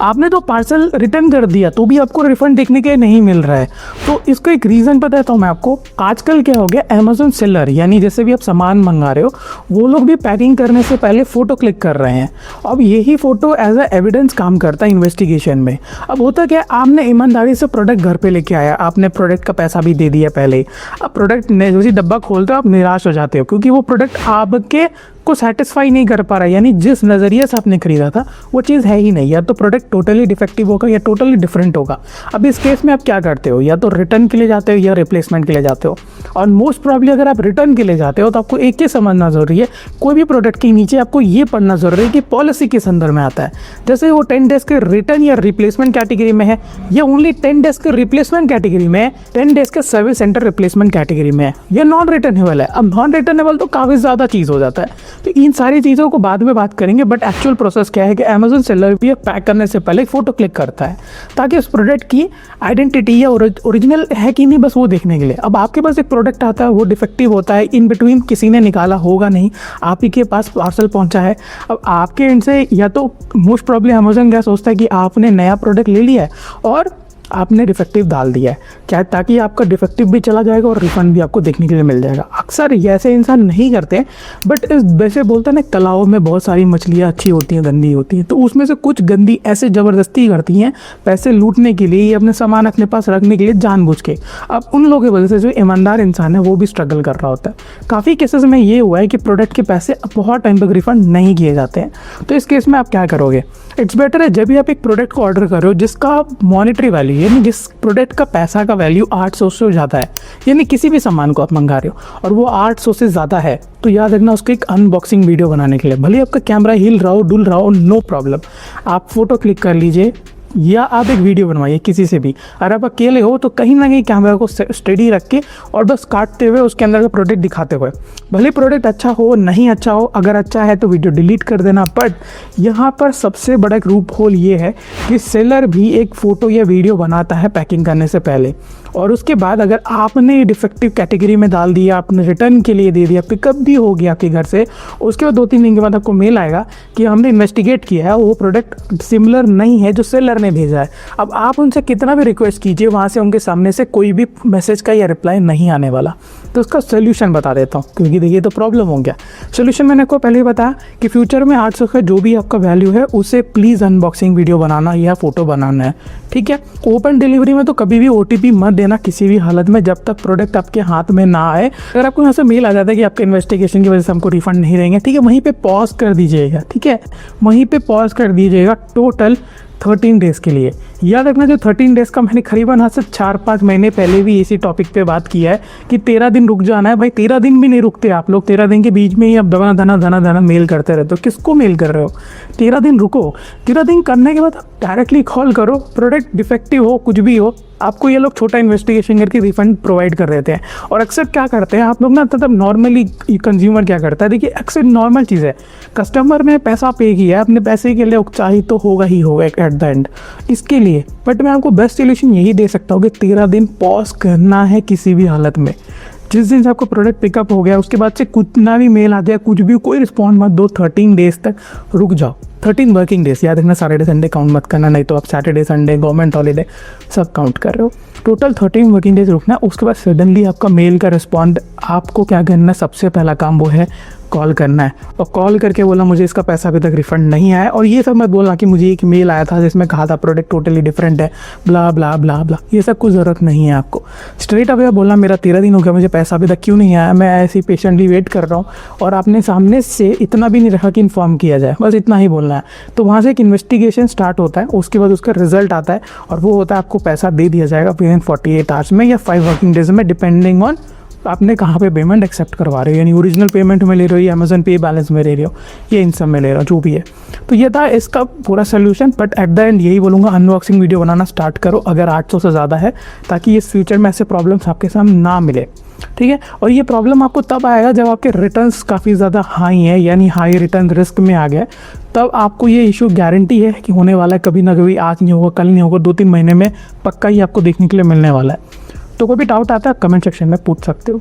आपने तो parcel return कर दिया तो भी आपको रिफंड देखने के नहीं मिल रहा है। तो इसका एक रीज़न बताता हूँ मैं आपको। आजकल क्या हो गया, अमेजोन सेलर यानी जैसे भी आप सामान मंगा रहे हो, वो लोग भी पैकिंग करने से पहले फ़ोटो क्लिक कर रहे हैं। अब यही फ़ोटो एज अ एविडेंस काम करता है इन्वेस्टिगेशन में। अब होता क्या है, आपने ईमानदारी से प्रोडक्ट घर पे लेके आया, आपने प्रोडक्ट का पैसा भी दे दिया पहले। अब प्रोडक्ट जैसे डब्बा खोलते हो आप निराश हो जाते हो, क्योंकि वो प्रोडक्ट आपके को सेटिस्फाई नहीं कर पा रहा है, यानी जिस नज़रिए से आपने खरीदा था वो चीज़ है ही नहीं। या तो प्रोडक्ट टोटली डिफेक्टिव होगा या टोटली डिफरेंट होगा। अब इस केस में आप क्या करते हो, या तो रिटर्न के लिए जाते हो या रिप्लेसमेंट के लिए जाते हो। और मोस्ट प्रॉब्ली अगर आप रिटर्न के लिए जाते हो तो आपको एक ही समझना ज़रूरी है, कोई भी प्रोडक्ट के नीचे आपको ये पढ़ना ज़रूरी है कि पॉलिसी किस अंदर में आता है। जैसे वो 10 डेज़ के रिटर्न या रिप्लेसमेंट कैटेगरी में है, या ओनली 10 डेज़ के रिप्लेसमेंट कैटेगरी में है, 10 डेज़ के सर्विस सेंटर रिप्लेसमेंट कैटेगरी में है, या नॉन रिटर्नेबल है। अब नॉन रिटर्नेबल तो काफ़ी ज़्यादा चीज़ हो जाता है। तो इन सारी चीज़ों को बाद में बात करेंगे, बट एक्चुअल प्रोसेस क्या है कि अमेजोन सेलर भी पैक करने से पहले फ़ोटो क्लिक करता है ताकि उस प्रोडक्ट की आइडेंटिटी या ओरिजिनल है कि नहीं, बस वो देखने के लिए। अब आपके पास एक प्रोडक्ट आता है, वो डिफेक्टिव होता है, इन बिटवीन किसी ने निकाला होगा नहीं, आप ही के पास पार्सल पहुंचा है। अब आपके एंड से या तो मोस्ट प्रॉब्लम अमेजोन क्या सोचता है कि आपने नया प्रोडक्ट ले लिया है और आपने डिफेक्टिव डाल दिया है, क्या ताकि आपका डिफेक्टिव भी चला जाएगा और रिफंड भी आपको देखने के लिए मिल जाएगा। अक्सर ऐसे इंसान नहीं करते, बट वैसे बोलते हैं ना, तालाबों में बहुत सारी मछलियाँ अच्छी होती हैं, गंदी होती हैं, तो उसमें से कुछ गंदी ऐसे ज़बरदस्ती करती हैं पैसे लूटने के लिए या अपने सामान अपने पास रखने के लिए जानबूझ के। अब उन लोगों की वजह से जो ईमानदार इंसान है वो भी स्ट्रगल कर रहा होता है। काफ़ी केसेस में ये हुआ है कि प्रोडक्ट के पैसे बहुत टाइम तक रिफंड नहीं किए जाते हैं। तो इस केस में आप क्या करोगे, इट्स बेटर है जब भी आप एक प्रोडक्ट को ऑर्डर कर रहे हो जिसका मॉनेटरी वैल्यू यानी जिस प्रोडक्ट का पैसा का वैल्यू 800 से ज़्यादा है, यानी किसी भी सामान को आप मंगा रहे हो और वो 800 से ज़्यादा है, तो याद रखना उसको एक अनबॉक्सिंग वीडियो बनाने के लिए, भले आपका कैमरा हिल रहा हो डुल रहा हो, नो प्रॉब्लम, आप फोटो क्लिक कर लीजिए या आप एक वीडियो बनवाइए किसी से भी। अगर आप अकेले हो तो कहीं ना कहीं कैमरा को स्टेडी रख के और बस काटते हुए उसके अंदर का प्रोडक्ट दिखाते हुए, भले प्रोडक्ट अच्छा हो नहीं अच्छा हो, अगर अच्छा है तो वीडियो डिलीट कर देना। बट यहाँ पर सबसे बड़ा एक रूप होल ये है कि सेलर भी एक फ़ोटो या वीडियो बनाता है पैकिंग करने से पहले, और उसके बाद अगर आपने डिफेक्टिव कैटेगरी में डाल दिया, आपने रिटर्न के लिए दे दिया, पिकअप भी हो गया आपके घर से, उसके बाद 2-3 दिन के बाद आपको मेल आएगा कि हमने इन्वेस्टिगेट किया है, वो प्रोडक्ट सिमिलर नहीं है जो सेलर ने भेजा है। अब आप उनसे कितना भी रिक्वेस्ट कीजिए, वहाँ से उनके सामने से कोई भी मैसेज का या रिप्लाई नहीं आने वाला। तो उसका सोल्यूशन बता देता हूँ, क्योंकि देखिए तो प्रॉब्लम हो गया। सोल्यूशन मैंने आपको पहले ही बताया कि फ्यूचर में 800 का जो भी आपका वैल्यू है उसे प्लीज़ अनबॉक्सिंग वीडियो बनाना या फोटो बनाना है, ठीक है। ओपन डिलीवरी में तो कभी भी OTP मत देना किसी भी हालत में जब तक प्रोडक्ट आपके हाथ में ना आए। अगर आपको यहाँ से मेल आ जाता है कि आपके इन्वेस्टिगेशन की वजह से हमको रिफंड नहीं देंगे, ठीक है, वहीं पे पॉज कर दीजिएगा, ठीक है, वहीं पे पॉज कर दीजिएगा टोटल 13 डेज़ के लिए। याद रखना जो 13 डेज़ का मैंने करीबन आज से 4-5 महीने पहले भी इसी टॉपिक पे बात किया है कि 13 दिन रुक जाना है। भाई 13 दिन भी नहीं रुकते आप लोग, 13 दिन के बीच में ही आप धना मेल करते रहते हो। किसको मेल कर रहे हो, 13 दिन रुको। 13 दिन करने के बाद आप डायरेक्टली कॉल करो, प्रोडक्ट डिफेक्टिव हो कुछ भी हो, आपको ये लोग छोटा इन्वेस्टिगेशन करके रिफंड प्रोवाइड कर देते हैं। और अक्सर क्या करते हैं आप लोग ना, मतलब नॉर्मली कंज्यूमर क्या करता है, देखिए अक्सर नॉर्मल चीज़ है, कस्टमर ने पैसा पे किया है, अपने पैसे के लिए चाहिए तो होगा ही होगा एट द एंड इसके लिए। बट मैं आपको बेस्ट सोल्यूशन यही दे सकता हूँ कि 13 दिन पॉज करना है किसी भी हालत में। जिस दिन से आपको प्रोडक्ट पिकअप हो गया उसके बाद से कितना भी मेल आ जाए, कुछ भी कोई रिस्पॉन्ड मत दो, 13 डेज़ तक रुक जाओ। 13 वर्किंग डेज़, याद रखना सैटरडे संडे काउंट मत करना, नहीं तो आप सैटरडे संडे गवर्नमेंट हॉलीडे सब काउंट कर रहे हो। टोटल 13 वर्किंग डेज रुकना। उसके बाद सडनली आपका मेल का रिस्पॉन्ड, आपको क्या करना है, सबसे पहला काम वो है कॉल करना है, और कॉल करके बोला मुझे इसका पैसा अभी तक रिफंड नहीं आया। और ये सब मत बोलना कि मुझे एक मेल आया था जिसमें कहा था प्रोडक्ट टोटली डिफरेंट है, ब्ला ब्ला ब्ला ब्ला, ये सब कुछ ज़रूरत नहीं है आपको। स्ट्रेट अवे बोलना मेरा 13 दिन हो गया, मुझे पैसा अभी तक क्यों नहीं आया, मैं ऐसे ही पेशेंटली वेट कर रहा हूँ, और आपने सामने से इतना भी नहीं रखा कि इन्फॉर्म किया जाए, बस इतना ही बोलना है। तो वहाँ से एक इन्वेस्टिगेशन स्टार्ट होता है, उसके बाद उसका रिजल्ट आता है, और वो होता है आपको पैसा दे दिया जाएगा विदिन 48 आवर्स में या 5 वर्किंग डेज में, डिपेंडिंग ऑन आपने कहाँ पे पेमेंट एक्सेप्ट करवा रहे हो, यानी ओरिजिनल पेमेंट में ले रहे हो या अमेजन पे बैलेंस में ले रहे हो, ये इन सब में ले रहे हो, जो भी है। तो ये था इसका पूरा solution. But at the end यही बोलूँगा, अनबॉक्सिंग वीडियो बनाना स्टार्ट करो अगर 800 से ज़्यादा है, ताकि इस फ्यूचर में ऐसे प्रॉब्लम्स आपके सामने ना मिले, ठीक है। और ये प्रॉब्लम आपको तब आएगा जब आपके रिटर्न्स काफ़ी ज़्यादा हाई है, यानी हाई रिटर्न रिस्क में आ गया, तब आपको ये इशू गारंटी है कि होने वाला है, कभी ना कभी, आज नहीं होगा कल नहीं होगा, 2-3 महीने में पक्का ही आपको देखने के लिए मिलने वाला है। तो कोई भी डाउट आता है कमेंट सेक्शन में पूछ सकते हो।